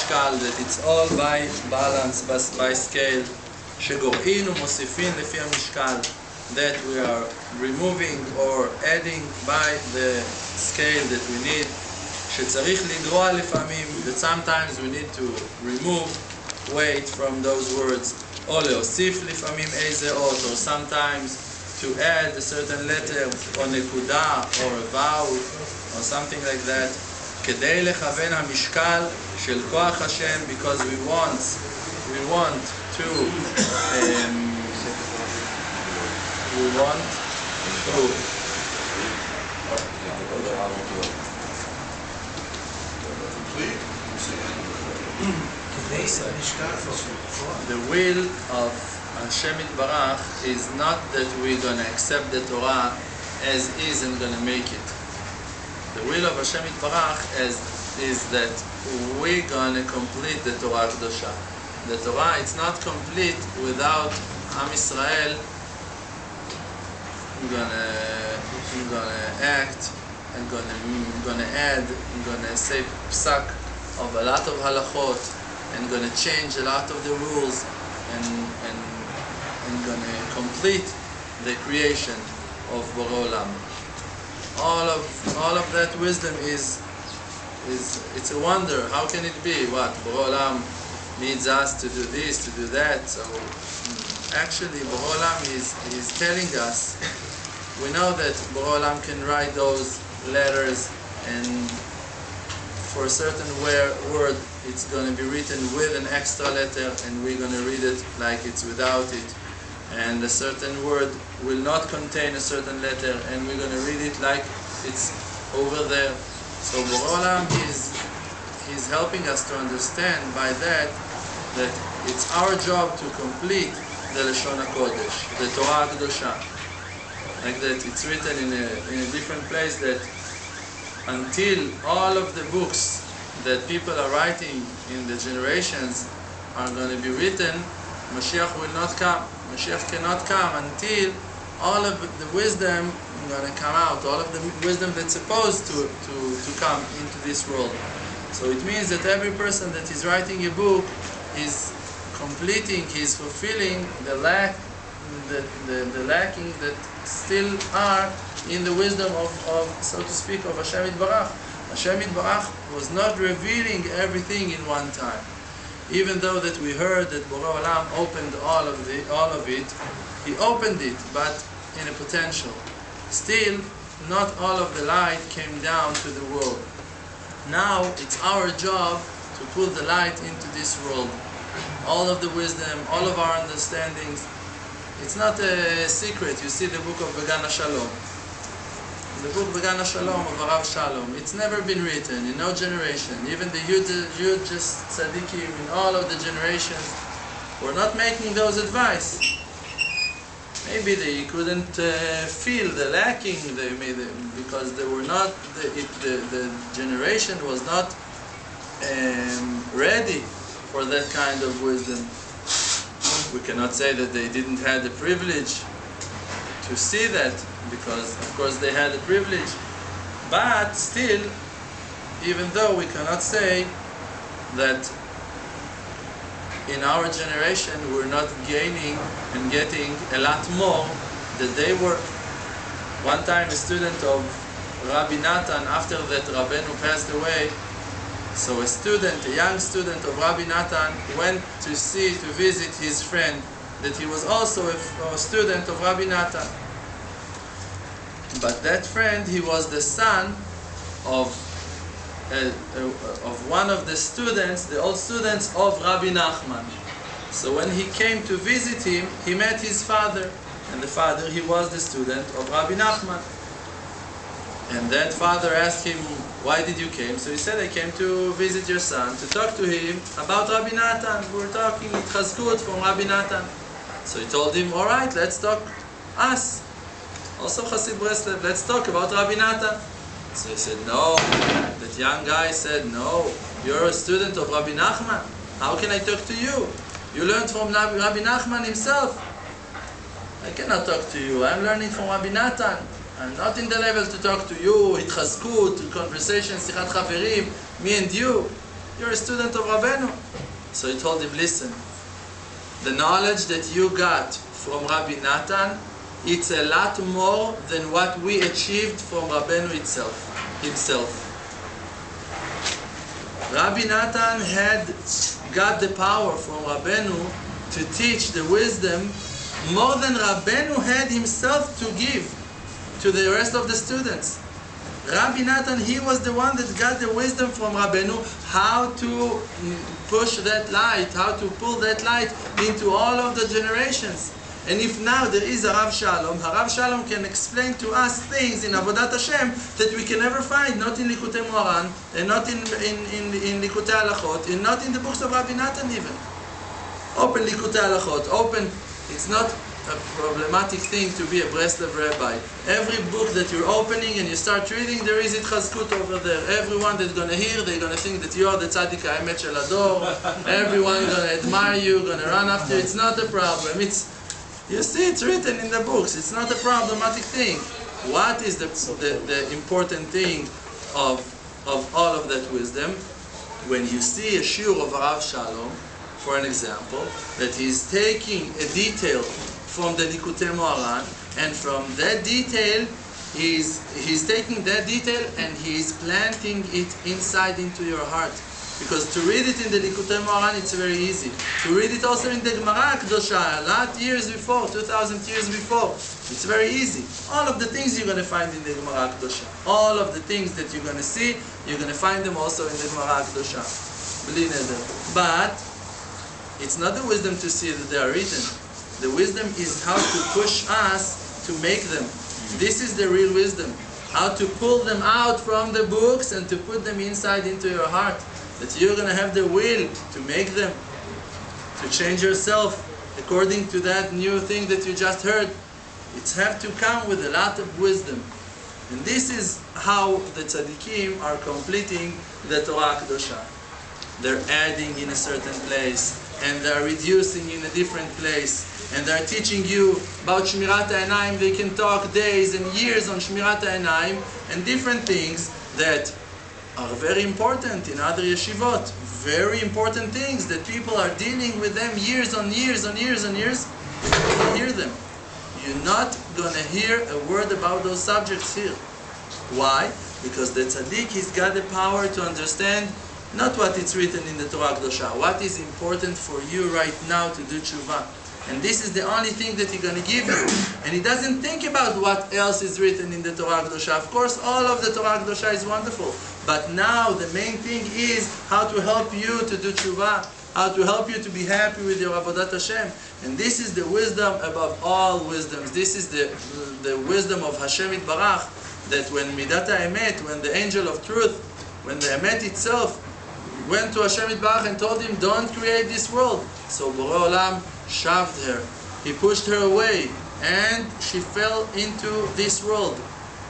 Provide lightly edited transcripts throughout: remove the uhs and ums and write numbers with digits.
משקל, that it's all by balance, by scale, שגורעים ומוסיפים לפי המשקל, that we are removing or adding by the scale that we need, שצריך לגרוע לפעמים, that sometimes we need to remove weight from those words, או להוסיף לפעמים איזה אות, or sometimes to add a certain letter, או נקודה, or a vowel, or something like that, כדי לכוון המשקל של כוח השם, because we want to the will of HaShem Yitbarach is not that we're going to accept the Torah as is and going to make it. The will of HaShem Yitbarach is that we're going to complete the Torah Kedosha. The Torah, it's not complete without Am Yisrael gonna act and gonna add and gonna say psak of a lot of halachot and gonna change a lot of the rules and gonna complete the creation of Borei Olam. All of that wisdom is it's a wonder. How can it be? What Borei Olam needs us to do this, to do that? So actually, Borei Olam is telling us. We know that Borei Olam can write those letters, and for a certain word, it's going to be written with an extra letter, and we're going to read it like it's without it. And a certain word will not contain a certain letter, and we're going to read it like it's over there. So Borei Olam he's helping us to understand by that it's our job to complete the Lashon HaKodesh, the Torah Kedosha. Like that, it's written in a different place that until all of the books that people are writing in the generations are going to be written, Mashiach will not come. Mashiach cannot come until all of the wisdom is going to come out, all of the wisdom that's supposed to come into this world. So it means that every person that is writing a book is completing, he's fulfilling the lacking that still are in the wisdom of so to speak, of HaShem Yitbarach. HaShem Yitbarach was not revealing everything in one time. Even though that we heard that Borei Olam opened all of it, he opened it, but in a potential. Still, not all of the light came down to the world. Now it's our job to put the light into this world. All of the wisdom, all of our understandings. It's not a secret. You see the book of Began HaShalom. The book Began HaShalom of Rav Shalom. It's never been written in no generation. Even the Yudjas Tzadikim in all of the generations were not making those advice. Maybe they couldn't feel the lacking because they were not. The generation was not ready for that kind of wisdom. We cannot say that they didn't have the privilege to see that, because of course they had the privilege. But still, even though we cannot say that in our generation we're not gaining and getting a lot more that they were. One time a student of Rabbi Natan, after that Rabbeinu passed away, so a young student of Rabbi Natan went to visit his friend, that he was also a student of Rabbi Natan. But that friend, he was the son of one of the students, the old students of Rabbi Nachman. So when he came to visit him, he met his father, and the father, he was the student of Rabbi Nachman. And that father asked him, why did you came? So he said, I came to visit your son, to talk to him about Rabbi Natan. We were talking with Cassouto from Rabbi Natan. So he told him, all right, let's talk us. Also Chassid Breslev, let's talk about Rabbi Natan. So he said, no. That young guy said, no, you're a student of Rabbi Nachman. How can I talk to you? You learned from Rabbi Nachman himself. I cannot talk to you. I'm learning from Rabbi Natan. I'm not in the level to talk to you, התחזקות, conversation, שיחת חברים, me and you. You're a student of Rabbeinu. So he told him, listen, the knowledge that you got from Rabbi Natan, it's a lot more than what we achieved from Rabbeinu himself. Rabbi Natan had got the power from Rabbeinu to teach the wisdom more than Rabbeinu had himself to give to the rest of the students. Rabbi Natan, he was the one that got the wisdom from Rabbeinu, how to push that light, how to pull that light into all of the generations. And if now there is a Rav Shalom can explain to us things in Avodat HaShem that we can never find, not in Likutei Moharan, and not in Likutei Halachot, and not in the books of Rabbi Natan even. Open Likutei Halachot, open. It's not a problematic thing to be a Breslev rabbi. Every book that you're opening and you start reading, there is it Cassouto over there. Everyone that's going to hear, they're going to think that you are the tzaddik ha'emet shel hador. Everyone going to admire you, going to run after you. It's not a problem. You see, it's written in the books. It's not a problematic thing. What is the important thing of all of that wisdom? When you see a shiur of Rav Shalom, for an example, that he's taking a detail from the Likutei Moharan, and from that detail, he's taking that detail and he's planting it inside into your heart. Because to read it in the Likutei Moharan, it's very easy. To read it also in the Gemara Kedosha, a lot years before, 2,000 years before, it's very easy. All of the things you're going to find in the Gemara Kedosha, all of the things that you're going to see, you're going to find them also in the Gemara Kedosha. Bli neder. But it's not the wisdom to see that they are written. The wisdom is how to push us to make them. This is the real wisdom. How to pull them out from the books and to put them inside into your heart. That you're going to have the will to make them, to change yourself according to that new thing that you just heard. It's have to come with a lot of wisdom. And this is how the tzaddikim are completing the Torah Kedosha. They're adding in a certain place, and they're reducing in a different place, and they're teaching you about Shmirat HaEinayim. They can talk days and years on Shmirat HaEinayim and different things that are very important in other yeshivot. Very important things that people are dealing with them years on years on years on years. You don't hear them. You're not going to hear a word about those subjects here. Why? Because the tzaddik, he's got the power to understand not what it's written in the Torah Kedosha, what is important for you right now to do tshuva. And this is the only thing that he's going to give you. And he doesn't think about what else is written in the Torah Kedosha. Of course, all of the Torah Kedosha is wonderful. But now the main thing is how to help you to do tshuva, how to help you to be happy with your Avodat HaShem. And this is the wisdom above all wisdoms. This is the wisdom of HaShem Yitbarach, that when Midat HaEmet, when the angel of truth, when the Emet itself went to HaShem Yitbarach and told him, don't create this world. So Borei Olam shoved her. He pushed her away, and she fell into this world.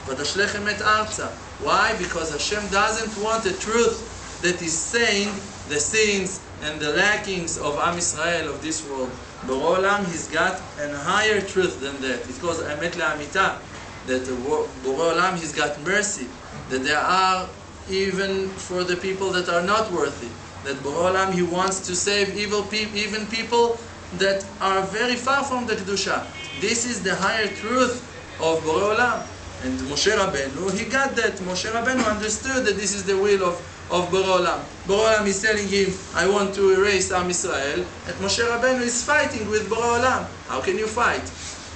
V'tashlech emet arza. Why? Because Hashem doesn't want a truth that is saying the sins and the lackings of Am Yisrael, of this world. Borei Olam, he's got a higher truth than that. It calls emet le'amita. That Borei Olam, he's got mercy. That there are even for the people that are not worthy. That Borei Olam, he wants to save even people that are very far from the Kedusha. This is the higher truth of Borei Olam. And Moshe Rabbeinu, he got that. Moshe Rabbeinu understood that this is the will of Borei Olam. Borei Olam is telling him, I want to erase Am Yisrael. And Moshe Rabbeinu is fighting with Borei Olam. How can you fight?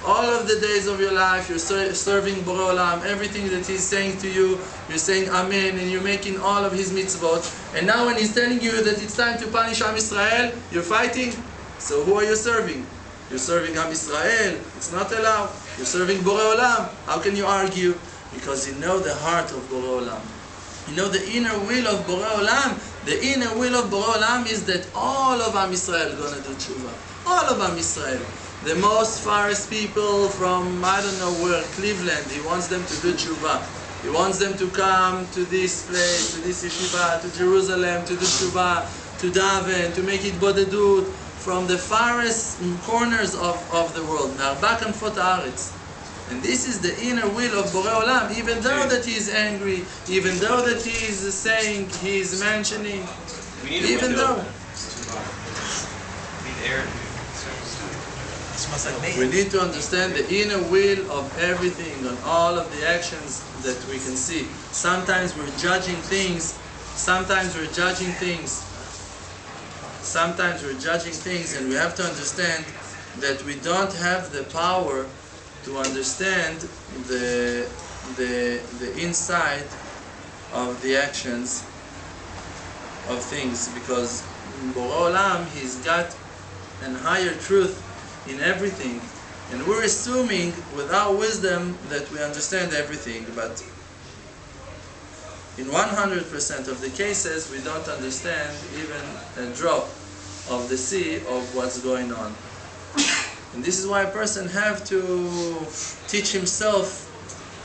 All of the days of your life, you're serving Borei Olam. Everything that he's saying to you, you're saying Amen, and you're making all of his mitzvot. And now when he's telling you that it's time to punish Am Yisrael, you're fighting. So who are you serving? You're serving Am Yisrael. It's not allowed. You're serving Borei Olam. How can you argue? Because you know the heart of Borei Olam. You know the inner will of Borei Olam. The inner will of Borei Olam is that all of Am Yisrael are going to do tshuva. All of Am Yisrael. The most farthest people from, I don't know where, Cleveland, he wants them to do tshuva. He wants them to come to this place, to this yeshiva, to Jerusalem, to do tshuva, to daven, to make it bodedut, from the farthest corners of the world. And this is the inner will of Borei Olam, even though that he is angry, even though that he is saying, he is mentioning, We need a even window. though It's too hot. We need air. It smells like me. we need to understand the inner will of everything, on all of the actions that we can see. Sometimes we're judging things, sometimes we're judging things, and we have to understand that we don't have the power to understand the inside of the actions of things, because Borei Olam, he's got an higher truth in everything, and we're assuming without wisdom that we understand everything, but in 100% of the cases we don't understand even a drop of the sea of what's going on. And this is why a person have to teach himself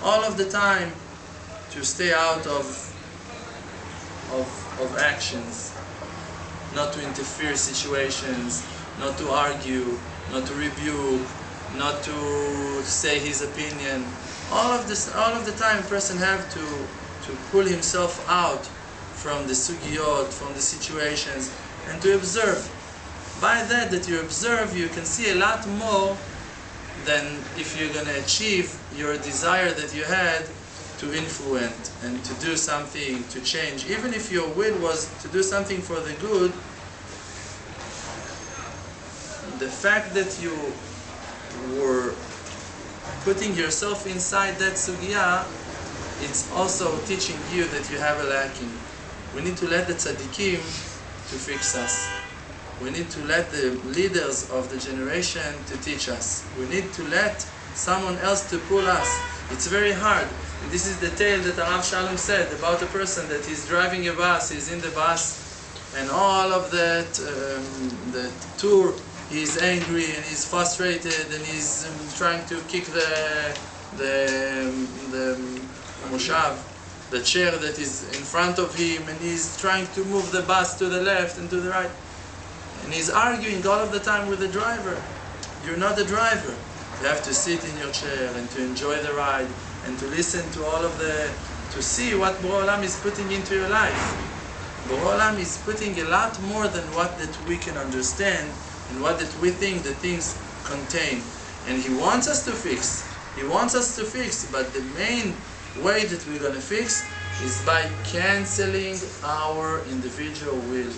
all of the time to stay out of actions, not to interfere situations, not to argue, not to rebuke, not to say his opinion. All of the time a person have to pull himself out from the sugiyot, from the situations, and to observe. By that you observe, you can see a lot more than if you're going to achieve your desire that you had to influence and to do something, to change. Even if your will was to do something for the good, the fact that you were putting yourself inside that sugya, it's also teaching you that you have a lacking. We need to let the tzaddikim to fix us. We need to let the leaders of the generation to teach us. We need to let someone else to pull us. It's very hard. And this is the tale that Rav Shalom said about a person that is driving a bus, he's in the bus, and all of that, the tour, he's angry and he's frustrated and he's trying to kick the moshav, the chair that is in front of him, and he's trying to move the bus to the left and to the right. And he's arguing all of the time with the driver. You're not the driver. You have to sit in your chair and to enjoy the ride and to listen to all of to see what Borei Olam is putting into your life. Borei Olam is putting a lot more than what that we can understand and what that we think the things contain. And he wants us to fix. He wants us to fix, but the main way that we're going to fix is by canceling our individual will.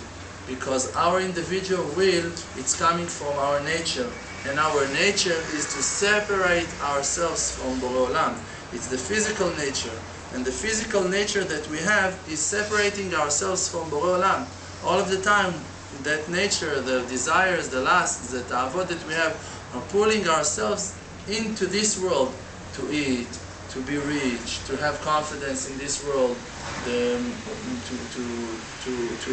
Because our individual will, it's coming from our nature. And our nature is to separate ourselves from Borei Olam. It's the physical nature. And the physical nature that we have is separating ourselves from Borei Olam. All of the time, that nature, the desires, the lusts, the ta'avot that we have, are pulling ourselves into this world to eat, to be rich, to have confidence in this world, to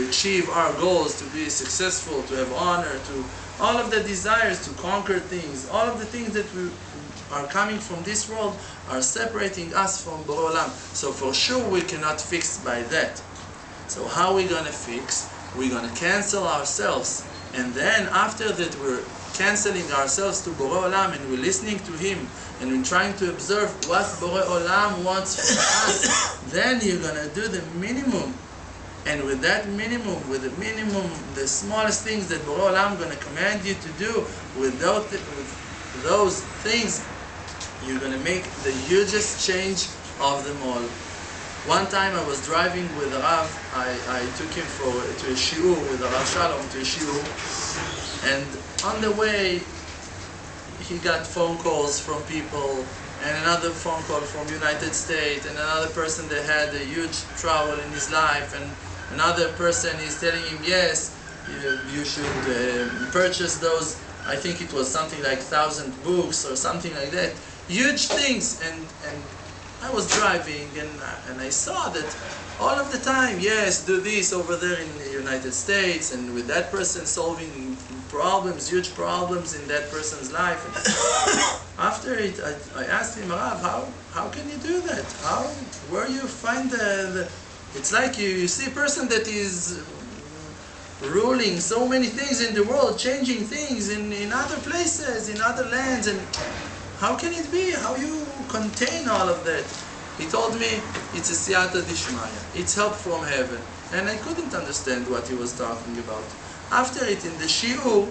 achieve our goals, to be successful, to have honor, to all of the desires, to conquer things. All of the things that are coming from this world are separating us from Borei Olam. So for sure we cannot fix by that. So how are we going to fix? We're going to cancel ourselves, and then after that we're canceling ourselves to Borei Olam and we're listening to him and we're trying to observe what Borei Olam wants from us, then you're going to do the minimum. And with that minimum, the smallest things that Borei Olam is going to command you to do, with those things, you're going to make the hugest change of them all. One time I was driving with Rav, I took him to a shiur with Rav Shalom, to a shiur, and on the way he got phone calls from people, and another phone call from United States, and another person that had a huge trouble in his life, and another person is telling him, yes, you should purchase those, I think it was something like 1,000 books or something like that, huge things. And I was driving and I saw that all of the time, yes, do this over there in the United States, and with that person solving problems, huge problems in that person's life. And after it, I asked him, Rav, how can you do that? Where you find it's like you see a person that is ruling so many things in the world, changing things in other places, in other lands, and how can it be? How you contain all of that? He told me it's a siyata dishmaya. It's help from heaven. And I couldn't understand what he was talking about. After it, in the shiur,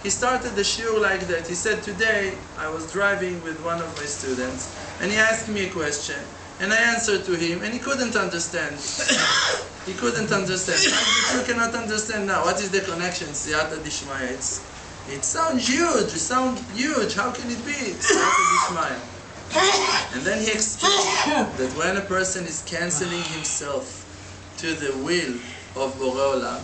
he started the shiur like that. He said, today I was driving with one of my students and he asked me a question and I answered to him and he couldn't understand. He couldn't understand. You cannot understand now. What is the connection? Siyata dishmaya. It sounds huge. It sounds huge. How can it be? It's siyata dishmaya. And then he explained that when a person is canceling himself to the will of Borei Olam,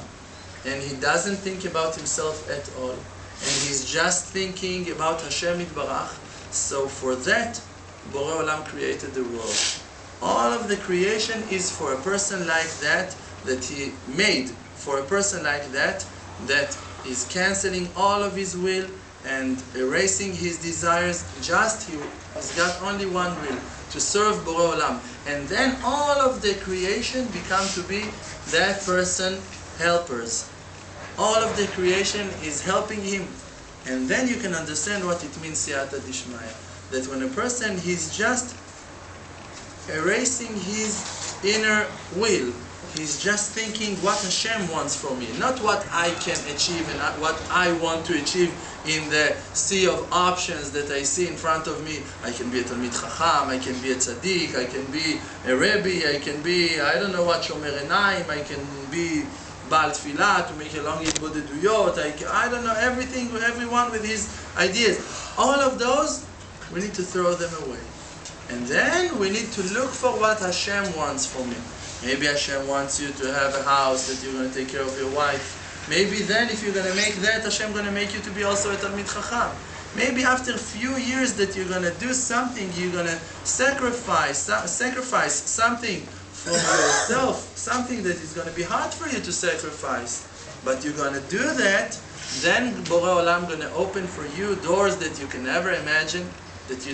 and he doesn't think about himself at all, and he's just thinking about HaShem Yitbarach, so for that, Borei Olam created the world. All of the creation is for a person like that he made for a person like that is canceling all of his will and erasing his desires. Just he's got only one will, to serve Borei Olam. And then all of the creation become to be that person helpers. All of the creation is helping him. And then you can understand what it means, siyata dishmaya. That when a person, he's just erasing his inner will, he's just thinking what HaShem wants from me, not what I can achieve and what I want to achieve in the sea of options that I see in front of me. I can be a Talmid Chacham, I can be a Tzaddik, I can be a Rabbi, I can be, I don't know what, Shomer Enayim, I can be Baal Tfilah, to make a long Yitbodeduyot, I don't know, everything, everyone with his ideas. All of those, we need to throw them away. And then we need to look for what HaShem wants from me. Maybe HaShem wants you to have a house that you're going to take care of your wife. Maybe then if you're going to make that, HaShem going to make you to be also a Talmid Chacham. Maybe after a few years that you're going to do something, you're going to sacrifice something from yourself, something that is going to be hard for you to sacrifice. But you're going to do that, then Borei Olam going to open for you doors that you can never imagine, that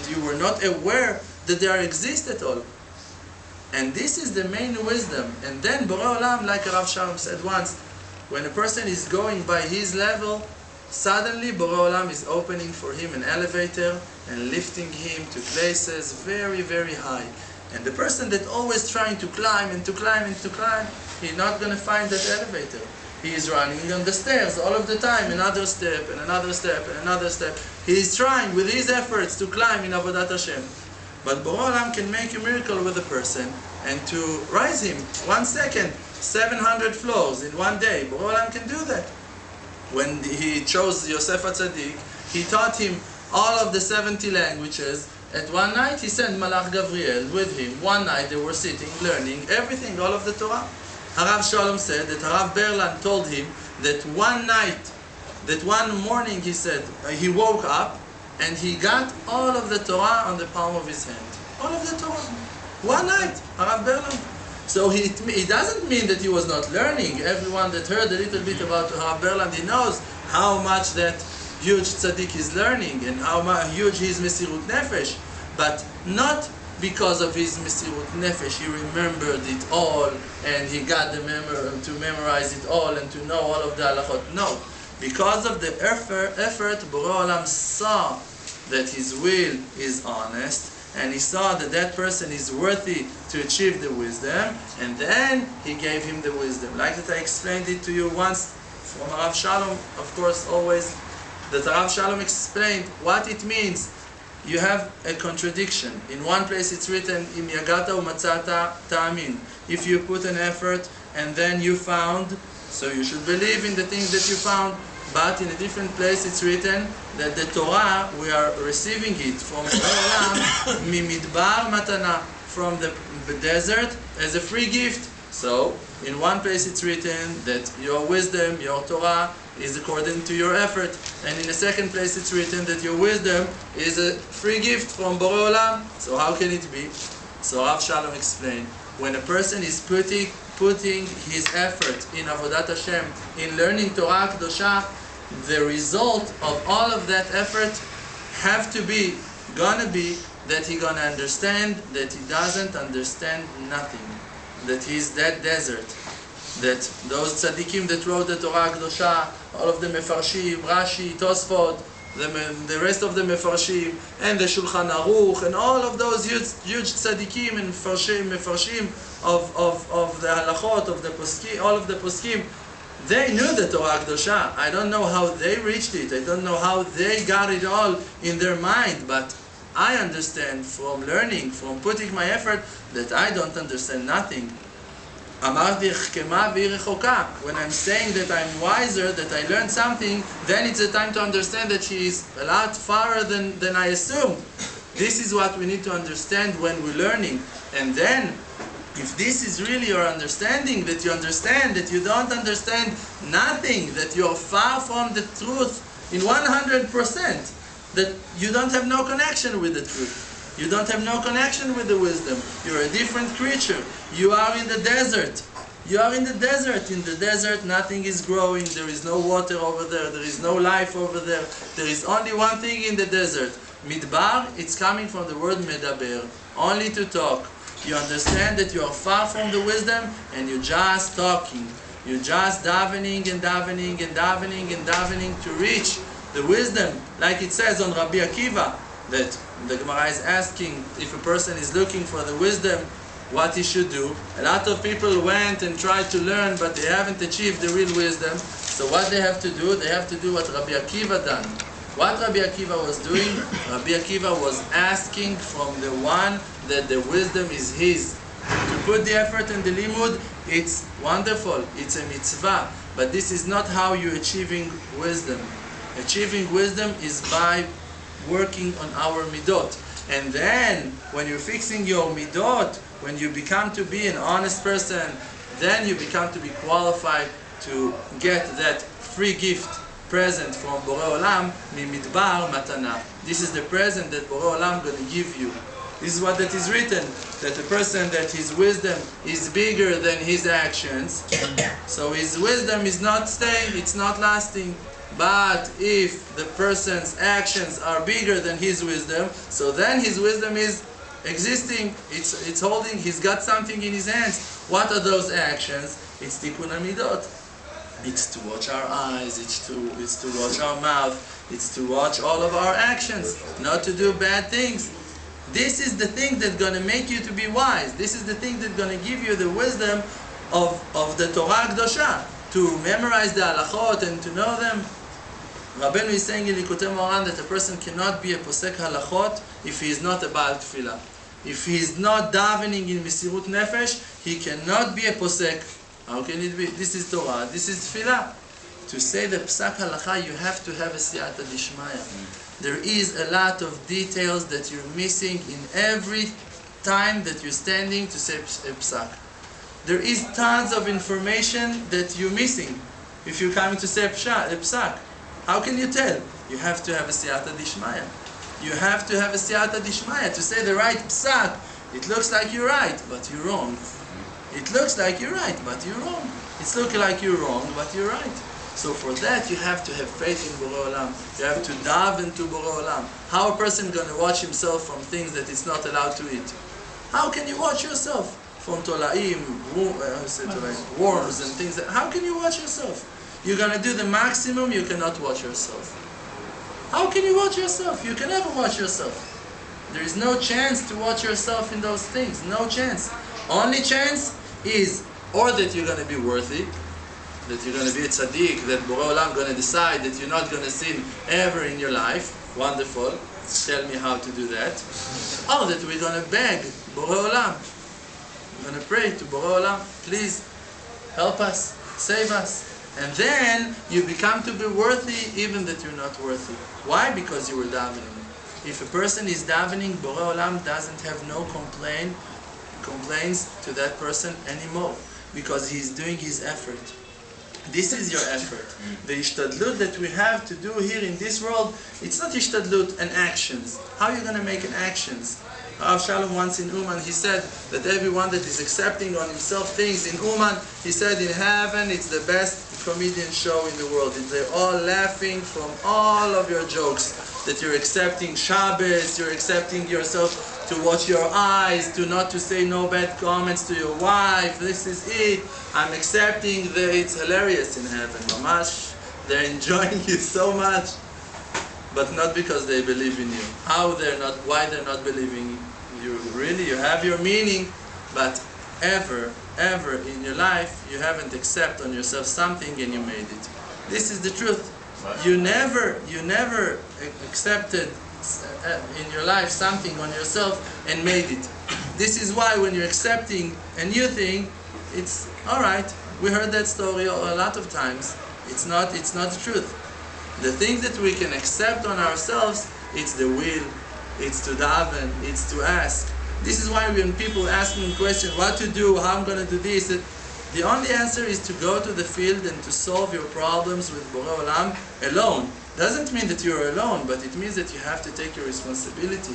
you were not aware that they exist at all. And this is the main wisdom. And then Borei Olam, like Rav Shalom said once, when a person is going by his level, suddenly Borei Olam is opening for him an elevator and lifting him to places very, very high. And the person that always trying to climb and to climb and to climb, he's not going to find that elevator. He is running on the stairs all of the time, another step and another step and another step. He is trying with his efforts to climb in Avodat Hashem. But Borei Olam can make a miracle with a person and to rise him 1 second, 700 floors in one day. Borei Olam can do that. When he chose Yosef HaTzadik, he taught him all of the 70 languages. At one night he sent Malach Gavriel with him. One night they were sitting, learning everything, all of the Torah. Harav Shalom said that Harav Berlan told him that one morning he said, he woke up and he got all of the Torah on the palm of his hand. All of the Torah. One night, Harav Berlan. So it doesn't mean that he was not learning. Everyone that heard a little bit about Harav Berlan, he knows how much that huge tzaddik is learning and how huge his Mesirut Nefesh. But not because of his Mesirut Nefesh, he remembered it all and he got to memorize it all and to know all of the halachot. No. Because of the effort, Borei Olam saw that his will is honest, and he saw that that person is worthy to achieve the wisdom, and then he gave him the wisdom. Like that I explained it to you once from Rav Shalom, of course, always, that Rav Shalom explained what it means. You have a contradiction. In one place it's written, Im yagata umatzata ta'amin. If you put an effort and then you found, so you should believe in the things that you found. But in a different place it's written that the Torah, we are receiving it from Olam, mimidbar matana, from the desert as a free gift. So in one place it's written that your wisdom, your Torah, is according to your effort. And in the second place it's written that your wisdom is a free gift from Borei Olam. So how can it be? So Rav Shalom explained, when a person is putting his effort in Avodat Hashem, in learning Torah Kedosha, the result of all of that effort gonna be that he gonna understand that he doesn't understand nothing, that he's that desert, that those tzaddikim that wrote the Torah Kedosha, all of the Mefarshim, Rashi, Tosfot, the rest of the Mefarshim, and the Shulchan Aruch, and all of those huge tzaddikim and Mefarshim of the halachot, of the poskim, all of the poskim, they knew the Torah Kedosha. I don't know how they reached it. I don't know how they got it all in their mind, but I understand from learning, from putting my effort, that I don't understand nothing. When I'm saying that I'm wiser, that I learned something, then it's a time to understand that she is a lot farther than I assumed. This is what we need to understand when we're learning. And then, if this is really your understanding, that you understand that you don't understand nothing, that you're far from the truth in 100%, that you don't have no connection with the truth. You don't have no connection with the wisdom. You're a different creature. You are in the desert. You are in the desert. In the desert, nothing is growing. There is no water over there. There is no life over there. There is only one thing in the desert. Midbar, it's coming from the word medaber, only to talk. You understand that you are far from the wisdom and you're just talking. You're just davening and davening and davening and davening to reach the wisdom. Like it says on Rabbi Akiva, that the Gemara is asking if a person is looking for the wisdom, what he should do. A lot of people went and tried to learn, but they haven't achieved the real wisdom. So what they have to do? They have to do what Rabbi Akiva done. What Rabbi Akiva was doing? Rabbi Akiva was asking from the one that the wisdom is his. To put the effort in the limud, it's wonderful, it's a mitzvah. But this is not how you're achieving wisdom. Achieving wisdom is by working on our midot. And then, when you're fixing your midot, when you become to be an honest person, then you become to be qualified to get that free gift present from Borei Olam, Mimidbar Matana. This is the present that Borei Olam going to give you. This is what that is written, that a person that his wisdom is bigger than his actions, so his wisdom is not staying, it's not lasting. But if the person's actions are bigger than his wisdom, so then his wisdom is existing, it's holding, he's got something in his hands. What are those actions? It's tikkun hamidot. It's to watch our eyes, it's to watch our mouth, it's to watch all of our actions, not to do bad things. This is the thing that's going to make you to be wise. This is the thing that's going to give you the wisdom of the Torah Kedosha, to memorize the halachot and to know them. Rabbeinu is saying in Likutei Moharan that a person cannot be a posek halachot if he is not a Baal Tefillah. If he is not davening in Mesirut Nefesh, he cannot be a posek. How can it be? This is Torah, this is Tefillah. To say the psak halacha, you have to have a siyata dishmaya. There is a lot of details that you're missing in every time that you're standing to say a psak. There is tons of information that you're missing if you're coming to say a psak. How can you tell? You have to have a siyata dishmaya. You have to have a siyata dishmaya to say the right psak. It looks like you're right, but you're wrong. It looks like you're right, but you're wrong. It's looking like you're wrong, but you're right. So for that, you have to have faith in Borei Olam. You have to daven to Borei Olam. How a person going to watch himself from things that it's not allowed to eat? How can you watch yourself from tolaim, worms and things? How can you watch yourself? You're going to do the maximum, you cannot watch yourself. How can you watch yourself? You can never watch yourself. There is no chance to watch yourself in those things. No chance. Only chance is or that you're going to be worthy, that you're going to be a tzaddik, that Borei Olam going to decide that you're not going to sin ever in your life. Wonderful. Tell me how to do that. Or that we're going to beg Borei Olam. We're going to pray to Borei Olam, please help us, save us. And then you become to be worthy even that you're not worthy. Why? Because you were davening. If a person is davening, Borei Olam doesn't have no complaints to that person anymore, because he's doing his effort. This is your effort. The ishtadlut that we have to do here in this world, it's not ishtadlut and actions. How are you going to make an actions? Rav Shalom once in Uman, he said that everyone that is accepting on himself things in Uman, he said in heaven it's the best comedian show in the world. They're all laughing from all of your jokes. That you're accepting Shabbos, you're accepting yourself to watch your eyes, to not to say no bad comments to your wife. This is it. I'm accepting that it's hilarious in heaven. Mamash, they're enjoying you so much. but not because they believe in you. Why they're not believing you? Really, you have your meaning, but ever in your life, you haven't accepted on yourself something and you made it. This is the truth. You never accepted in your life something on yourself and made it. This is why when you're accepting a new thing, it's alright. We heard that story a lot of times. It's not the truth. The thing that we can accept on ourselves, it's the will, it's to daven, it's to ask. This is why when people ask me a question, what to do, how I'm going to do this, the only answer is to go to the field and to solve your problems with Borei Olam alone. Doesn't mean that you're alone, but it means that you have to take your responsibility.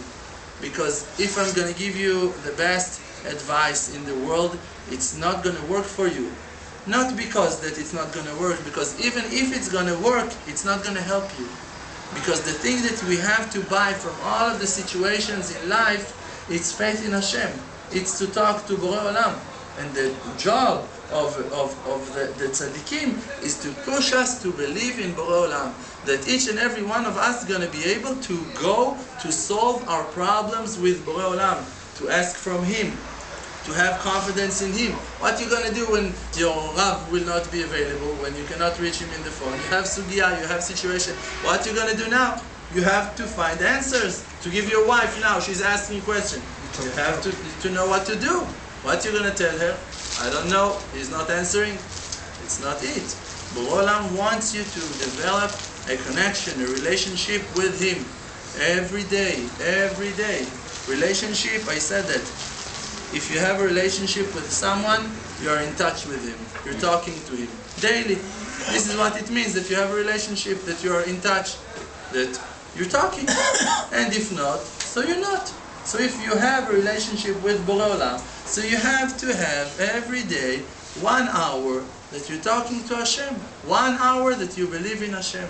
Because if I'm going to give you the best advice in the world, it's not going to work for you. Not because that it's not going to work, because even if it's going to work, it's not going to help you. Because the thing that we have to buy from all of the situations in life, it's faith in HaShem. It's to talk to Borei Olam. And the job of the tzaddikim is to push us to believe in Borei Olam. That each and every one of us is going to be able to go to solve our problems with Borei Olam. To ask from Him. To have confidence in Him. What are you going to do when your Rav will not be available, when you cannot reach him in the phone? You have sugya, you have situation. What are you going to do now? You have to find answers. To give your wife now, she's asking a question. You have to know what to do. What are you going to tell her? I don't know. He's not answering. It's not it. Borei Olam wants you to develop a connection, a relationship with Him. Every day. Every day. Relationship, I said that. If you have a relationship with someone, you are in touch with him. You're talking to him daily. This is what it means, that you have a relationship, that you are in touch, that you're talking. And if not, so you're not. So if you have a relationship with Borei Olam, so you have to have every day 1 hour that you're talking to HaShem. 1 hour that you believe in HaShem.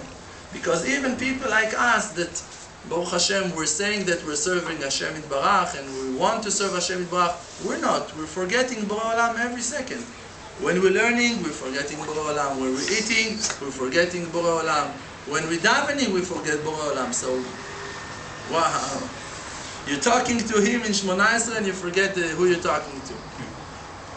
Because even people like us that Baruch Hashem, we're saying that we're serving Hashem Yitbarach and we want to serve Hashem Yitbarach. We're not. We're forgetting Borei Olam every second. When we're learning, we're forgetting Borei Olam. When we're eating, we're forgetting Borei Olam. When we're davening, we forget Borei Olam. So, wow. You're talking to Him in Shmona Esrei and you forget who you're talking to.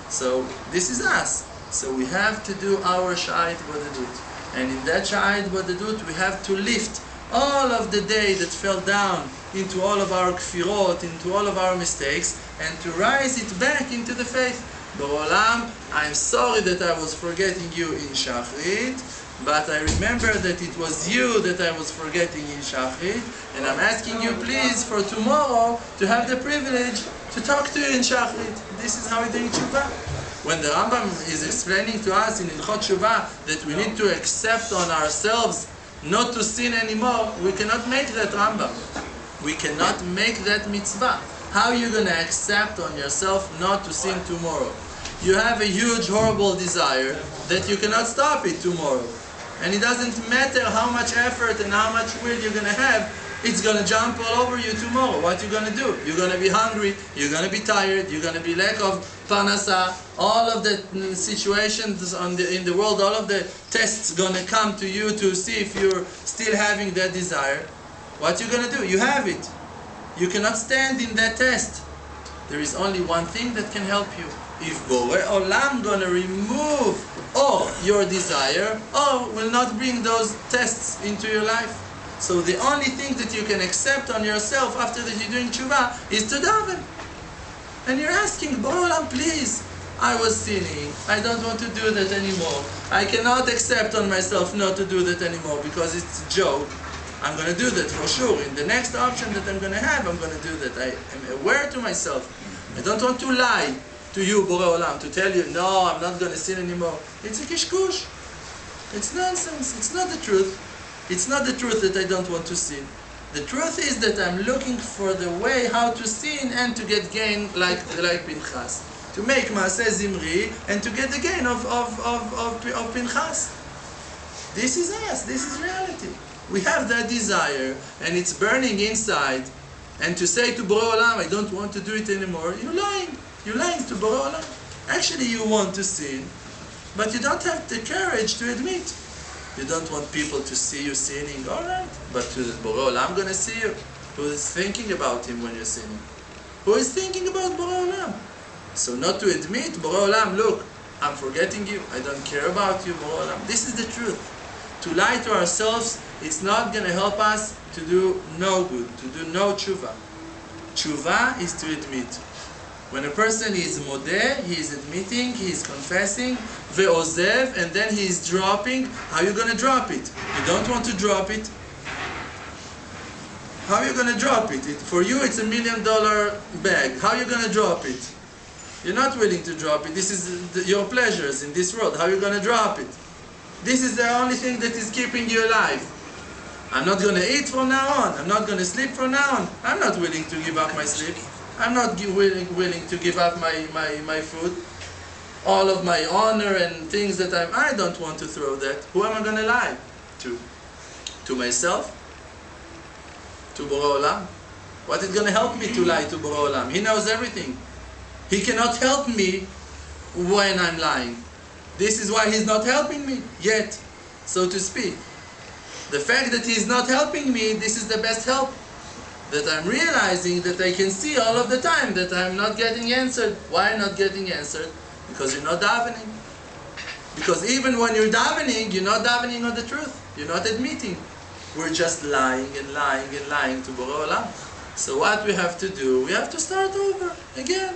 So, this is us. So we have to do our Sha'at Bodedut. And in that Sha'at Bodedut, we have to lift all of the day that fell down into all of our kfirot, into all of our mistakes, and to rise it back into the faith. Borei Olam, I'm sorry that I was forgetting you in Shachrit, but I remember that it was you that I was forgetting in Shachrit, and I'm asking you please for tomorrow to have the privilege to talk to you in Shachrit. This is how we do tshuva. When the Rambam is explaining to us in Ilchot Tshuva that we need to accept on ourselves not to sin anymore, we cannot make that Rambam. We cannot make that mitzvah. How are you going to accept on yourself not to sin tomorrow? You have a huge, horrible desire that you cannot stop it tomorrow. And it doesn't matter how much effort and how much will you're going to have, it's going to jump all over you tomorrow. What are you going to do? You're going to be hungry, you're going to be tired, you're going to be lack of parnasa, all of the situations in the world, all of the tests going to come to you to see if you're still having that desire. What are you going to do? You have it. You cannot stand in that test. There is only one thing that can help you. If Borei Olam going to remove your desire, or will not bring those tests into your life. So the only thing that you can accept on yourself after that you're doing tshuva is to daven. And you're asking, Borei Olam, please, I was sinning. I don't want to do that anymore. I cannot accept on myself not to do that anymore because it's a joke. I'm going to do that for sure. In the next option that I'm going to have, I'm going to do that. I am aware to myself. I don't want to lie to you, Borei Olam, to tell you, no, I'm not going to sin anymore. It's a kishkush. It's nonsense. It's not the truth. It's not the truth that I don't want to sin. The truth is that I'm looking for the way how to sin and to get gain like Pinchas. To make Maaseh Zimri and to get the gain of Pinchas. This is us. This is reality. We have that desire and it's burning inside. And to say to Borei Olam, I don't want to do it anymore, you're lying. You're lying to Borei Olam. Actually, you want to sin, but you don't have the courage to admit. You don't want people to see you sinning, alright. But to the Borei Olam gonna see you. Who is thinking about him when you're sinning? Who is thinking about Borei Olam? So not to admit, Borei Olam, look, I'm forgetting you, I don't care about you, Borei Olam. This is the truth. To lie to ourselves, it's not gonna help us to do no good, to do no tshuva. Tshuva is to admit. When a person is modeh, he is admitting, he is confessing, ve'ozev, and then he is dropping. How are you going to drop it? You don't want to drop it. How are you going to drop it? For you, it's $1 million bag. How are you going to drop it? You're not willing to drop it. This is your pleasures in this world. How are you going to drop it? This is the only thing that is keeping you alive. I'm not going to eat from now on. I'm not going to sleep from now on. I'm not willing to give up my sleep. I'm not willing to give up my food, all of my honor and things that I don't want to throw that. Who am I going to lie to? To myself? To Borei Olam? What is going to help me to lie to Borei Olam? He knows everything. He cannot help me when I'm lying. This is why he's not helping me yet, so to speak. The fact that he's not helping me, this is the best help. That I'm realizing that I can see all of the time that I'm not getting answered. Why not getting answered? Because you're not davening. Because even when you're davening, you're not davening on the truth. You're not admitting. We're just lying and lying and lying to Borei Olam. So what we have to do, we have to start over again.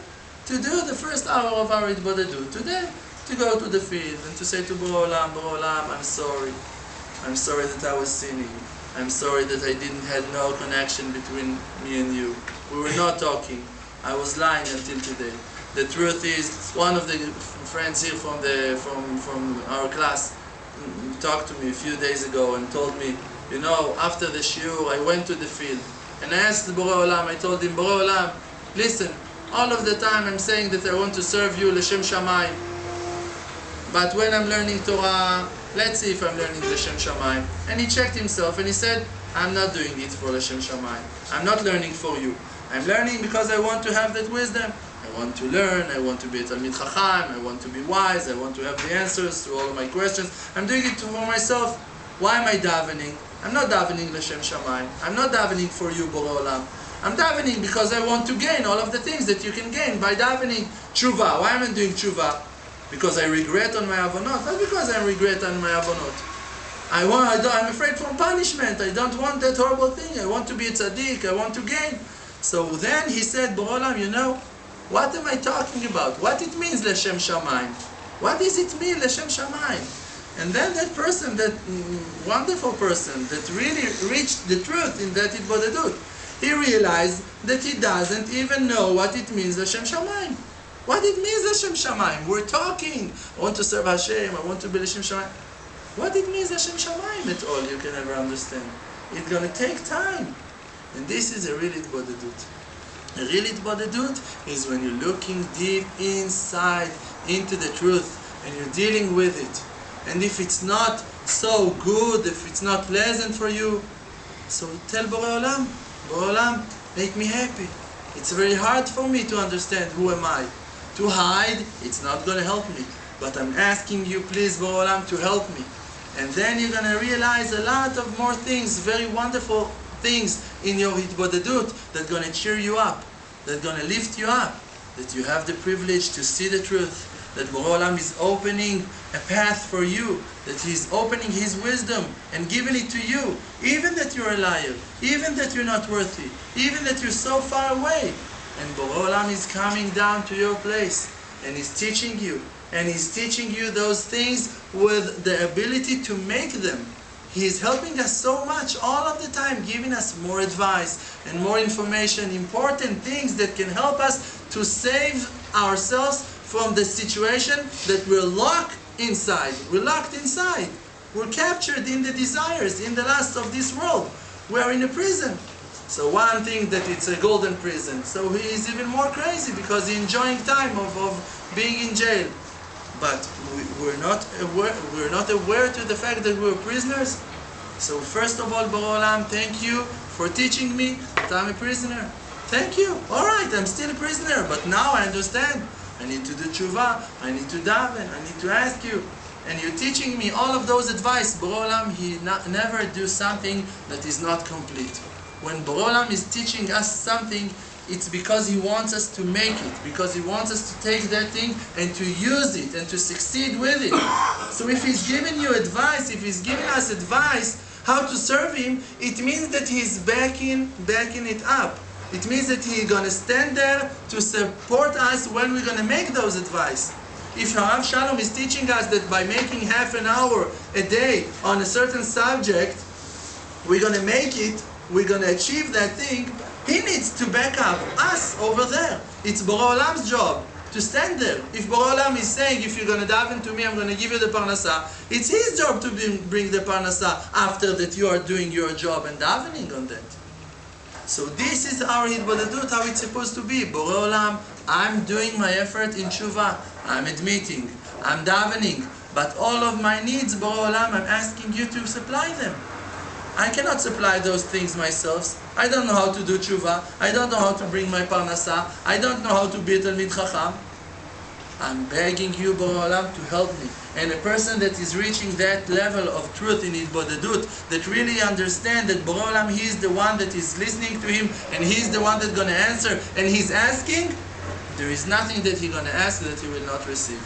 To do the first hour of our Hitbodedut today. To go to the field and to say to Borei Olam, I'm sorry. I'm sorry that I was sinning. I'm sorry that I didn't have no connection between me and you. We were not talking. I was lying until today. The truth is, one of the friends here from our class talked to me a few days ago and told me, you know, after the shiur, I went to the field and I asked the Borei Olam, I told him, Borei Olam, listen, all of the time I'm saying that I want to serve you l'shem shamayim. But when I'm learning Torah, let's see if I'm learning l'shem shamayim. And he checked himself and he said, I'm not doing it for l'shem shamayim. I'm not learning for you. I'm learning because I want to have that wisdom. I want to learn, I want to be a Talmid Chacham, I want to be wise, I want to have the answers to all of my questions. I'm doing it for myself. Why am I davening? I'm not davening l'shem shamayim. I'm not davening for you, Borei Olam. I'm davening because I want to gain all of the things that you can gain by davening. Tshuva. Why am I doing tshuva? Because I regret on my avonot. Not because I regret on my avonot. I'm afraid from punishment. I don't want that horrible thing. I want to be a tzaddik. I want to gain. So then he said, Borei Olam, you know, what am I talking about? What it means l'shem shamayim? What does it mean l'shem shamayim? And then that person, that wonderful person that really reached the truth in that Hitbodedut, he realized that he doesn't even know what it means l'shem shamayim. What it means l'shem shamayim. We're talking, I want to serve HaShem, I want to be l'shem shamayim. What it means l'shem shamayim at all, you can never understand. It's going to take time. And this is a real Hitbodedut. A real Hitbodedut is when you're looking deep inside into the truth and you're dealing with it. And if it's not so good, if it's not pleasant for you, so tell Borei Olam, Borei Olam, make me happy. It's very hard for me to understand who am I. To hide, it's not going to help me. But I'm asking you, please, Borei Olam, to help me. And then you're going to realize a lot of more things, very wonderful things in your Hitbodedut that are going to cheer you up, that are going to lift you up, that you have the privilege to see the truth, that Borei Olam is opening a path for you, that He's opening His wisdom and giving it to you, even that you're a liar, even that you're not worthy, even that you're so far away. And Borei Olam is coming down to your place and He's teaching you. And He's teaching you those things with the ability to make them. He's helping us so much all of the time, giving us more advice and more information, important things that can help us to save ourselves from the situation that we're locked inside. We're locked inside. We're captured in the desires, in the lusts of this world. We're in a prison. So one thing that it's a golden prison. So he is even more crazy because he's enjoying time of being in jail. But we're not aware to the fact that we're prisoners. So first of all, Borei Olam, thank you for teaching me that I'm a prisoner. Thank you. All right, I'm still a prisoner, but now I understand. I need to do tshuva. I need to daven. I need to ask you. and you're teaching me all of those advice, Borei Olam, He never do something that is not complete. When Borei Olam is teaching us something, it's because He wants us to make it, because He wants us to take that thing and to use it and to succeed with it. So if He's giving you advice, if He's giving us advice how to serve Him, it means that He's backing it up. It means that He's going to stand there to support us when we're going to make those advice. If Rav Shalom is teaching us that by making half an hour a day on a certain subject, we're going to make it, we're going to achieve that thing, he needs to back up us over there. It's Borei Olam's job to stand there. If Borei Olam is saying, if you're going to daven to me, I'm going to give you the parnasa, it's his job to bring the parnasa after that you are doing your job and davening on that. So this is our hitbodedut, how it's supposed to be. Borei Olam, I'm doing my effort in tshuva. I'm admitting, I'm davening, but all of my needs, Borei Olam, I'm asking you to supply them. I cannot supply those things myself. I don't know how to do tshuva. I don't know how to bring my parnasa. I don't know how to be a Talmid Chacham. I'm begging you, Borei Olam, to help me. And a person that is reaching that level of truth in hitbodedut, that really understand that Borei Olam, He is the one that is listening to him, and He's the one that's going to answer, and He's asking, there is nothing that He's going to ask that He will not receive.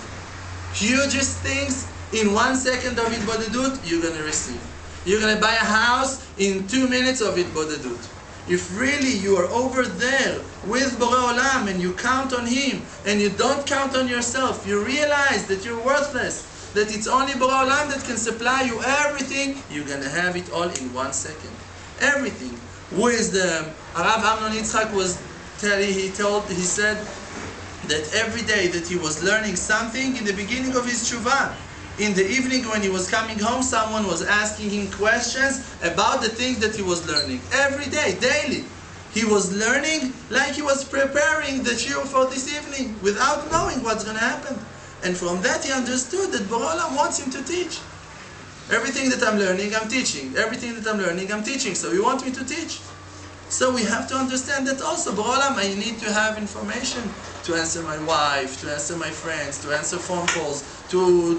Hugest things, in 1 second of hitbodedut, you're going to receive. You're going to buy a house in 2 minutes of hitbodedut. If really you are over there with Borei Olam and you count on Him and you don't count on yourself, you realize that you're worthless, that it's only Borei Olam that can supply you everything, you're going to have it all in 1 second. Everything. Who is the Rav Amnon Yitzchak was telling, he said that every day that he was learning something in the beginning of his tshuva, in the evening when he was coming home, someone was asking him questions about the things that he was learning. Every day, daily. He was learning like he was preparing the shiur for this evening without knowing what's going to happen. And from that he understood that Borei Olam wants him to teach. Everything that I'm learning, I'm teaching. Everything that I'm learning, I'm teaching. So He wants me to teach. So we have to understand that also, Borei Olam, I need to have information to answer my wife, to answer my friends, to answer phone calls, to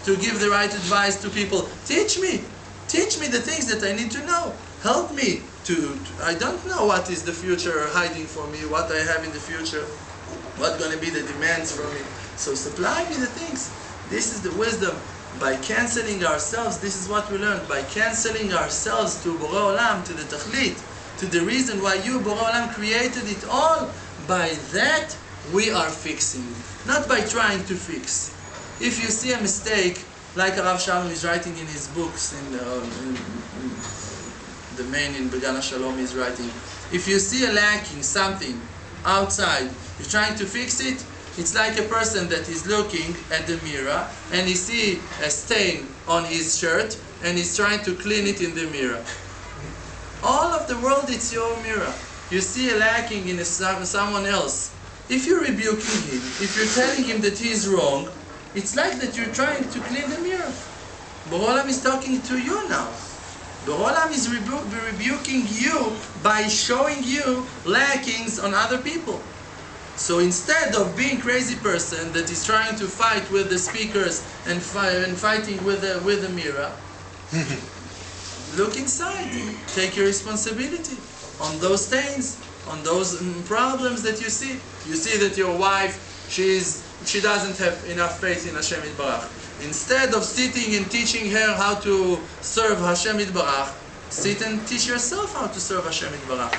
give the right advice to people. Teach me the things that I need to know. Help me I don't know what is the future hiding for me, what I have in the future, what's going to be the demands from me. So supply me the things. This is the wisdom. By canceling ourselves, this is what we learned, by canceling ourselves to Borei Olam, to the Tachlit, to the reason why you, Borei Olam, created it all, by that we are fixing, not by trying to fix. If you see a mistake, like Rav Shalom is writing in his books, in the main in Began Shalom is writing, if you see a lacking, something outside, you're trying to fix it, it's like a person that is looking at the mirror and he see a stain on his shirt and he's trying to clean it in the mirror. All of the world, it's your mirror. You see a lacking in someone else. If you're rebuking him, if you're telling him that he is wrong, it's like that you're trying to clean the mirror. Borei Olam is talking to you now. Borei Olam is rebuking you by showing you lackings on other people. So instead of being crazy person that is trying to fight with the speakers and fighting with the mirror, look inside. Take your responsibility on those stains, on those problems that you see. You see that your wife, she doesn't have enough faith in HaShem Yitbarach. Instead of sitting and teaching her how to serve HaShem Yitbarach, sit and teach yourself how to serve HaShem Yitbarach.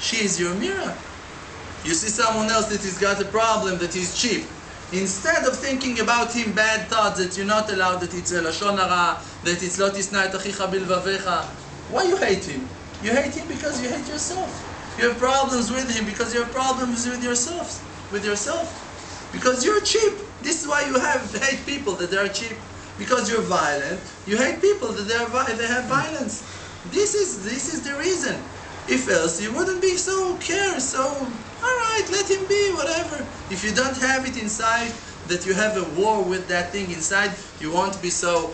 She is your mirror. You see someone else that has got a problem, that is cheap. Instead of thinking about him bad thoughts, that you're not allowed, that it's a lashon hara, that it's lo tisna et achicha bilvavecha, why you hate him? You hate him because you hate yourself. You have problems with him because you have problems with yourself. Because you're cheap. This is why you hate people, that they are cheap. Because you're violent, you hate people that they have violence. This is the reason. If else, you wouldn't be so alright, let him be, whatever. If you don't have it inside, that you have a war with that thing inside, you won't be so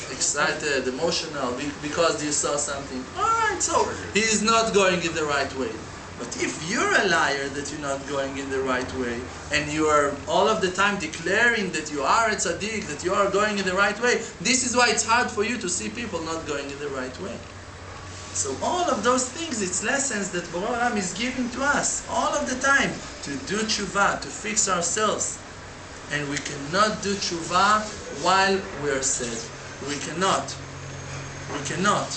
excited, emotional, because you saw something. Alright, so he is not going in the right way. But if you're a liar that you're not going in the right way, and you are all of the time declaring that you are a tzaddik, that you are going in the right way, this is why it's hard for you to see people not going in the right way. So all of those things, it's lessons that Borei Olam is giving to us all of the time to do tshuva, to fix ourselves. And we cannot do tshuva while we are sad. We cannot. We cannot.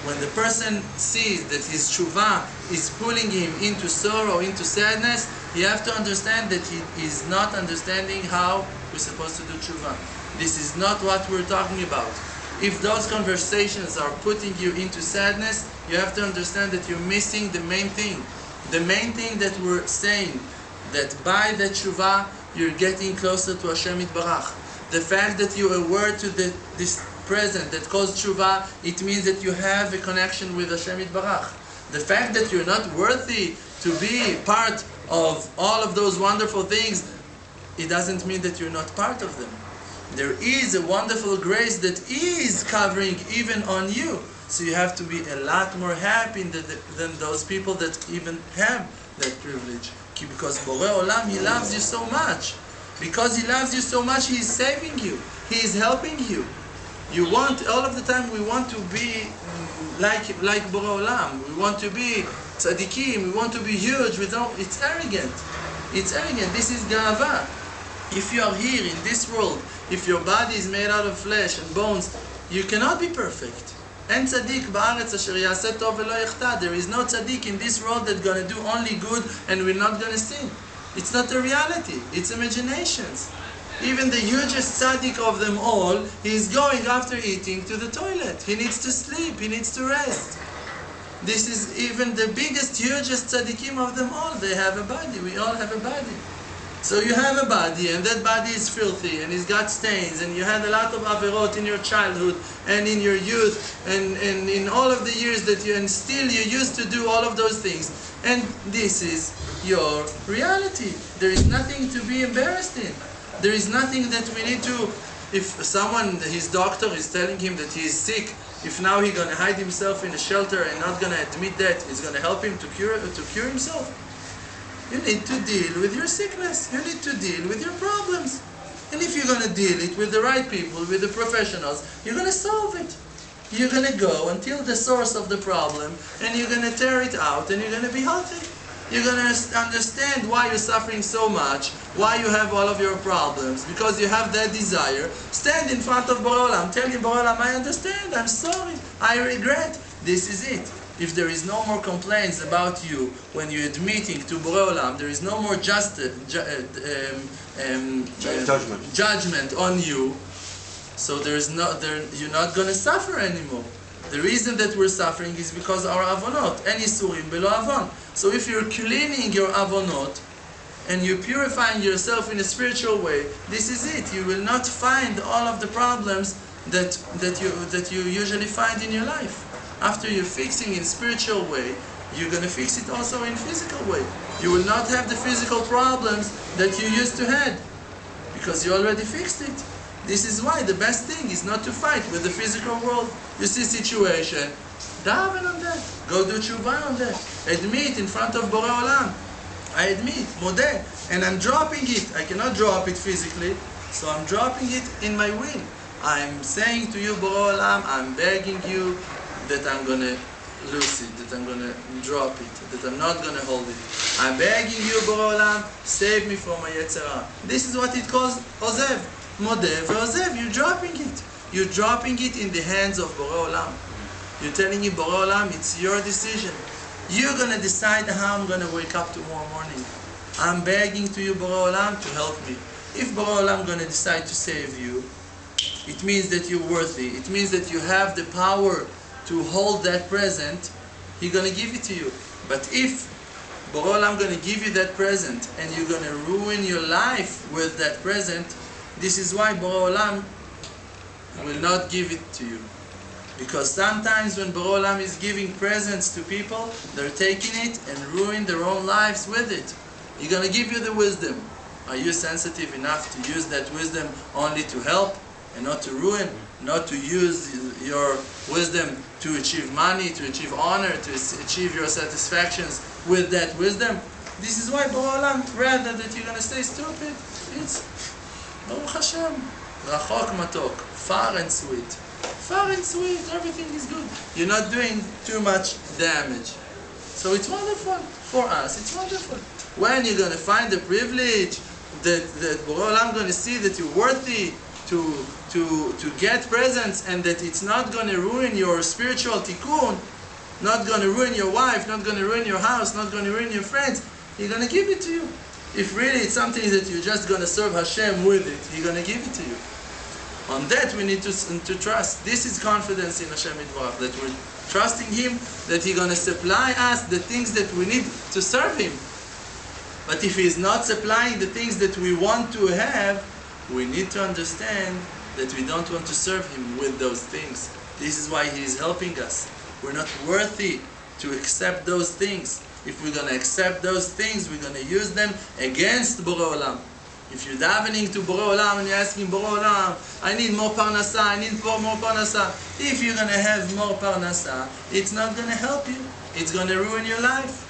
When the person sees that his tshuva is pulling him into sorrow, into sadness, you have to understand that he is not understanding how we're supposed to do tshuva. This is not what we're talking about. If those conversations are putting you into sadness, you have to understand that you're missing the main thing. The main thing that we're saying, that by the tshuva, you're getting closer to HaShem Yitbarach. The fact that you're aware to this present that calls tshuva, it means that you have a connection with HaShem Yitbarach. The fact that you're not worthy to be part of all of those wonderful things, it doesn't mean that you're not part of them. There is a wonderful grace that is covering even on you. So you have to be a lot more happy than those people that even have that privilege. Because Borei Olam, He loves you so much. Because He loves you so much, He is saving you. He is helping you. You want, all of the time we want to be like Borei Olam. We want to be tzaddikim. We want to be huge. It's arrogant. It's arrogant. This is ga'ava. If you are here in this world, if your body is made out of flesh and bones, you cannot be perfect. En tzaddik ba'aretz asher yaseh tov velo yachta. There is no tzaddik in this world that's going to do only good and we're not going to sin. It's not a reality. It's imaginations. Even the hugest tzaddik of them all, he is going after eating to the toilet. He needs to sleep. He needs to rest. This is even the biggest, hugest tzaddikim of them all. They have a body. We all have a body. So you have a body, and that body is filthy, and it's got stains, and you had a lot of averot in your childhood, and in your youth, and in all of the years that and still you used to do all of those things. And this is your reality. There is nothing to be embarrassed in. There is nothing that we need to, if someone, his doctor is telling him that he is sick, if now he's going to hide himself in a shelter and not going to admit that, it's going to help him to cure himself. You need to deal with your sickness. You need to deal with your problems. And if you're going to deal it with the right people, with the professionals, you're going to solve it. You're going to go until the source of the problem, and you're going to tear it out, and you're going to be healthy. You're going to understand why you're suffering so much, why you have all of your problems, because you have that desire. Stand in front of Borei Olam. Tell him, Borei Olam, I understand, I'm sorry, I regret. This is it. If there is no more complaints about you when you're admitting to Borei Olam, there is no more judgment on you, so you're not going to suffer anymore. The reason that we're suffering is because our avonot, and isurim belo avon. So if you're cleaning your avonot, and you're purifying yourself in a spiritual way, this is it. You will not find all of the problems that you usually find in your life. After you're fixing in spiritual way, you're going to fix it also in physical way. You will not have the physical problems that you used to have, because you already fixed it. This is why the best thing is not to fight with the physical world. You see situation, daven on that. Go do tshuva on that. Admit in front of Borei Olam. I admit, modeh, and I'm dropping it. I cannot drop it physically, so I'm dropping it in my will. I'm saying to you, Borei Olam, I'm begging you that I'm going to lose it, that I'm going to drop it, that I'm not going to hold it. I'm begging you, Borei Olam, save me from my Yetzer Hara. This is what it calls ozev. Modeh ve'ozev. You're dropping it. You're dropping it in the hands of Borei Olam. You're telling him, Borei Olam, it's your decision. You're going to decide how I'm going to wake up tomorrow morning. I'm begging to you, Borei Olam, to help me. If Borei Olam is going to decide to save you, it means that you're worthy. It means that you have the power to hold that present. He's going to give it to you. But if Borei Olam is going to give you that present and you're going to ruin your life with that present, this is why Borei Olam will not give it to you. Because sometimes when Borei Olam is giving presents to people, they're taking it and ruin their own lives with it. He's going to give you the wisdom. Are you sensitive enough to use that wisdom only to help and not to ruin? Not to use your wisdom to achieve money, to achieve honor, to achieve your satisfactions with that wisdom. This is why Borei Olam, rather that you're going to stay stupid, it's Baruch HaShem, Rachok Matok, far and sweet. Far and sweet, everything is good. You're not doing too much damage. So it's wonderful for us, it's wonderful. When you're going to find the privilege that Borei Olam going to see that you're worthy to get presents, and that it's not going to ruin your spiritual tikkun, not going to ruin your wife, not going to ruin your house, not going to ruin your friends, He's going to give it to you. If really it's something that you're just going to serve HaShem with it, He's going to give it to you. On that we need to trust. This is confidence in HaShem Yitbarach, that we're trusting Him, that He's going to supply us the things that we need to serve Him. But if He's not supplying the things that we want to have, we need to understand that we don't want to serve Him with those things. This is why He is helping us. We're not worthy to accept those things. If we're going to accept those things, we're going to use them against Borei Olam. If you're davening to Borei Olam and you're asking Borei Olam, I need more parnasa, I need more parnasa. If you're going to have more parnasa, it's not going to help you. It's going to ruin your life.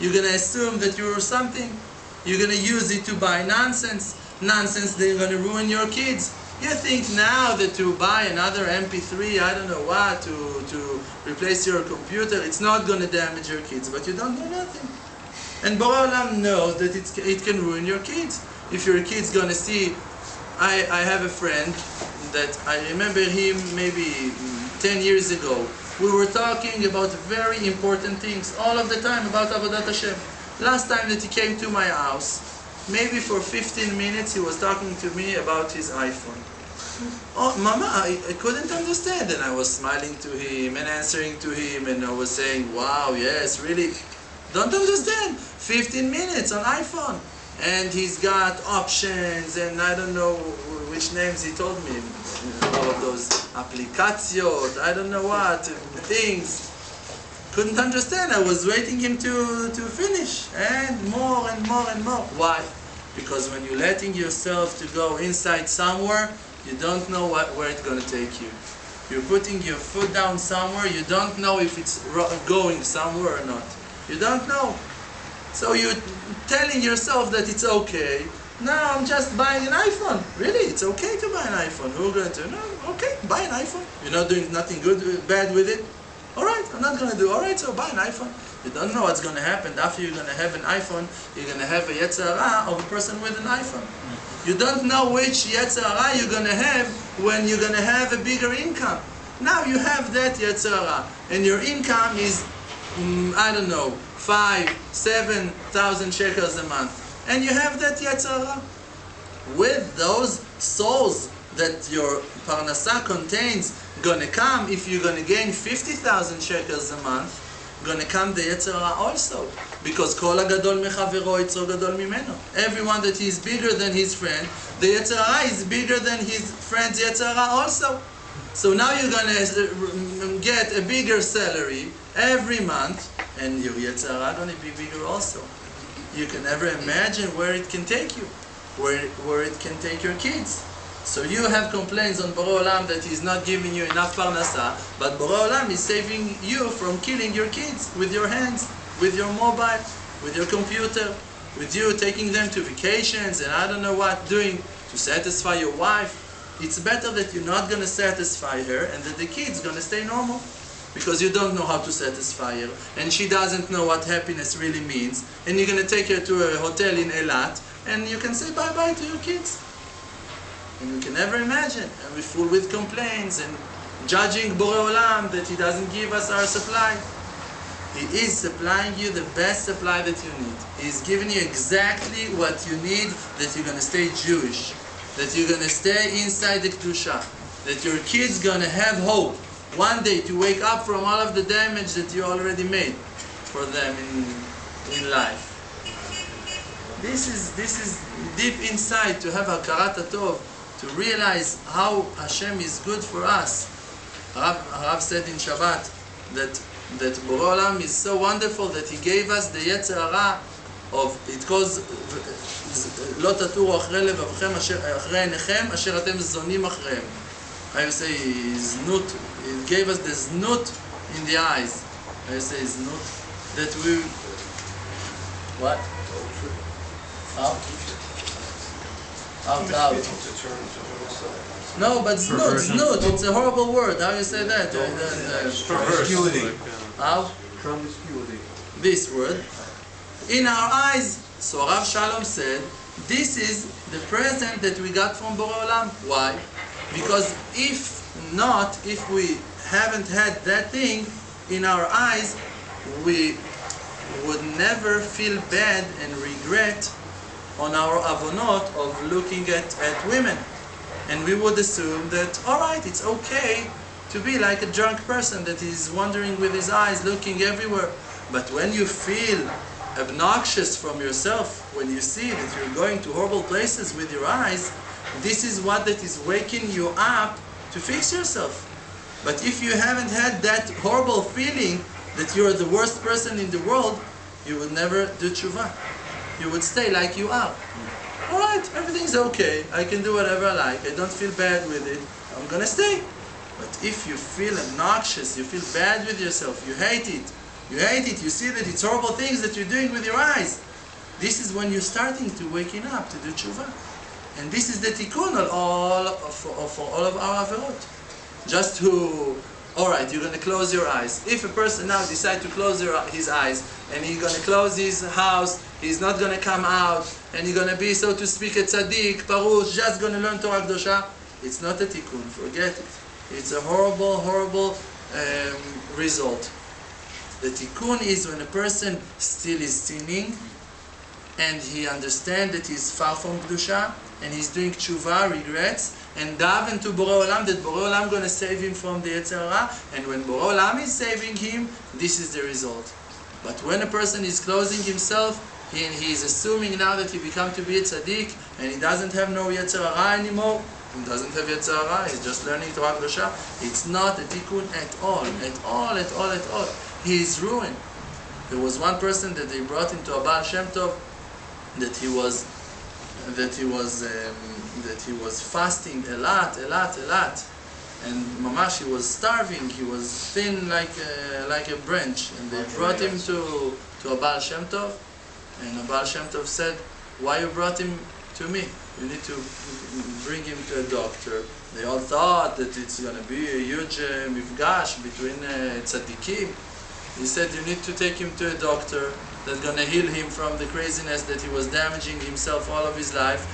You're going to assume that you're something. You're going to use it to buy nonsense. Nonsense that you're going to ruin your kids. You think now that to buy another MP3, I don't know what, to replace your computer, it's not going to damage your kids, but you don't know nothing. And Borei Olam knows that it can ruin your kids. If your kid's going to see, I have a friend that I remember him maybe 10 years ago. We were talking about very important things all of the time about Avodat Hashem. Last time that he came to my house, maybe for 15 minutes he was talking to me about his iPhone. Oh, Mama, I couldn't understand. And I was smiling to him and answering to him, and I was saying, wow, yes, really, don't understand. 15 minutes on iPhone. And he's got options, and I don't know which names he told me. All of those applications, I don't know what, things. Couldn't understand. I was waiting him to finish. And more and more and more. Why? Because when you're letting yourself to go inside somewhere, you don't know where it's going to take you. You're putting your foot down somewhere, you don't know if it's going somewhere or not. You don't know. So you're telling yourself that it's okay. Now I'm just buying an iPhone. Really, it's okay to buy an iPhone. Who's going to? No, okay, buy an iPhone. You're not doing nothing bad with it. Alright, I'm not going to do. Alright, so buy an iPhone. You don't know what's going to happen. After you're going to have an iPhone, you're going to have a Yetzer Hara of a person with an iPhone. You don't know which Yetzer Hara you're going to have when you're going to have a bigger income. Now you have that Yetzer Hara, and your income is, I don't know, 5,000-7,000 shekels a month. And you have that Yetzer Hara. With those souls that your parnasa contains, gonna come, if you're gonna gain 50,000 shekels a month, gonna come the Yetzer Hara also. Because kol hagadol mechavero yitzro gadol mimeno. Everyone that is bigger than his friend, the Yetzer Hara is bigger than his friend's Yetzer Hara also. So now you're gonna get a bigger salary every month, and your Yetzer Hara gonna be bigger also. You can never imagine where it can take you, where it can take your kids. So you have complaints on Borei Olam that he's not giving you enough parnasa, but Borei Olam is saving you from killing your kids with your hands, with your mobile, with your computer, with you taking them to vacations and I don't know what doing to satisfy your wife. It's better that you're not going to satisfy her and that the kid's going to stay normal. Because you don't know how to satisfy her, and she doesn't know what happiness really means, and you're going to take her to a hotel in Eilat, and you can say bye-bye to your kids. And we can never imagine, and we're full with complaints, and judging Borei Olam that he doesn't give us our supply. He is supplying you the best supply that you need. He's giving you exactly what you need, that you're going to stay Jewish, that you're going to stay inside the Kedusha, that your kid's going to have hope. One day to wake up from all of the damage that you already made for them in life. This is deep inside, to have Hakarat Tov, to realize how HaShem is good for us. Rav said in Shabbat that Borei Olam is so wonderful that he gave us the Yetzer Hara of, it goes, לא תטורו אחרי לבבכם אחרי עיניכם אשר אתם זונים אחריהם. I say znut. It gave us the znut in the eyes. I say znut, that What? Out? Out. No, but snoot, it's a horrible word. How you say that? Promiscuity. How? Promiscuity. This word. In our eyes, so Rav Shalom said, this is the present that we got from Borei Olam. Why? Because if we haven't had that thing in our eyes, we would never feel bad and regret on our avonot of looking at women. And we would assume that, alright, it's okay to be like a drunk person that is wandering with his eyes, looking everywhere. But when you feel obnoxious from yourself, when you see that you're going to horrible places with your eyes, this is what that is waking you up to fix yourself. But if you haven't had that horrible feeling that you're the worst person in the world, you would never do tshuva. You would stay like you are. Alright, everything's okay, I can do whatever I like, I don't feel bad with it, I'm gonna stay. But if you feel obnoxious, you feel bad with yourself, you hate it, you see that it's horrible things that you're doing with your eyes, this is when you're starting to waking up to do tshuva. And this is the tikkun for all of our averot. Just to, alright, you're going to close your eyes. If a person now decides to close his eyes, and he's going to close his house, he's not going to come out, and he's going to be, so to speak, a tzaddik, parush, just going to learn Torah Kedosha, it's not a tikkun, forget it. It's a horrible, horrible result. The tikkun is when a person still is sinning, and he understands that he's far from Kedusha, and he's doing tshuva, regrets, and daven to Borei Olam, that Borei Olam going to save him from the Yetzer Hara, and when Borei Olam is saving him, this is the result. But when a person is closing himself, he is assuming now that he become to be a tzaddik, and he doesn't have no Yetzer Hara anymore, he doesn't have Yetzer Hara, he's just learning Torah Kedosha, it's not a tikkun at all. He is ruined. There was one person that they brought into a Baal Shem Tov, that he was fasting a lot, and mamash, he was starving, he was thin like a branch, and they brought him to a Baal Shem Tov, and a Baal Shem Tov said, why you brought him to me? You need to bring him to a doctor. They all thought that it's going to be a huge mifgash between tzaddikim. He said, you need to take him to a doctor that's going to heal him from the craziness that he was damaging himself all of his life.